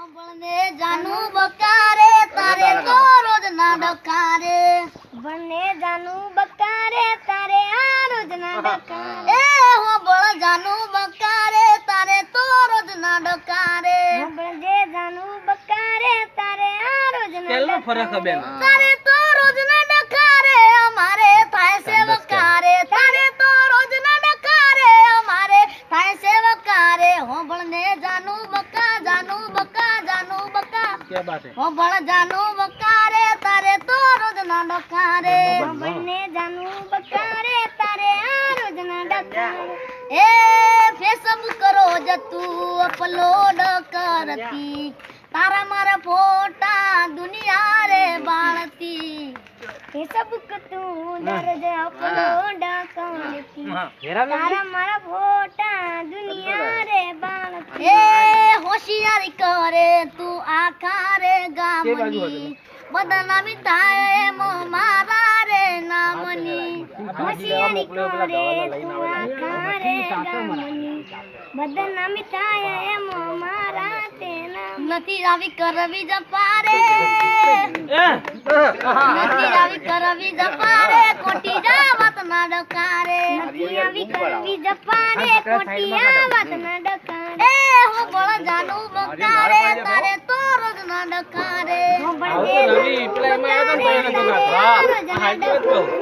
બળને જાનું બકારે તારે તો રોજ ના ડકારે બળને જાનું બકારે તારે આ રોજ ના ડકારે એ હો બળ જાનું બકારે તારે તો રોજ ના ડકારે બળને જાનું બકારે તારે આ રોજ ના કેટલો ફરક બેન તારે તો રોજ ના ડકારે અમારે થાય છે વકારે તારે તો રોજ ના ડકારે અમારે થાય છે વકારે હો બળને જાનું બકા જાનું બકા જાનું બકા क्या बात है હો બળ જાનું બકારે તારે તો રોજ ના ડકારે હો બળને જાનું બકારે તારે આ રોજ ના ડકારે એ ફેસબુક રોજ તું અપલોડ કરતી તારા મારા ફોટા દુનિયા રે બાળતી ફેસબુક તું દરજ અપલોડ કરતી તારા મારા ફોટા દુનિયા રે બાળતી એ હોશિયારી કરે તું આખા રે ગામની બદનામી થાય એમ મારા રે નામની હોશિયારી કરે તું આખા રે ગામની બદનામી થાય એમ મારા તે નામ નથી આવી કરવી જપારે નથી આવી કરવી જપારે કોટી જાવત ના ડકારે નથી આવી કરવી જપારે કોટી આવત ના ડકારે એ હો બળ જાનું બકારે તારે તો રોજ ના ડકારે હો બળ રવિ પ્લે માં આવ્યો તો ને તો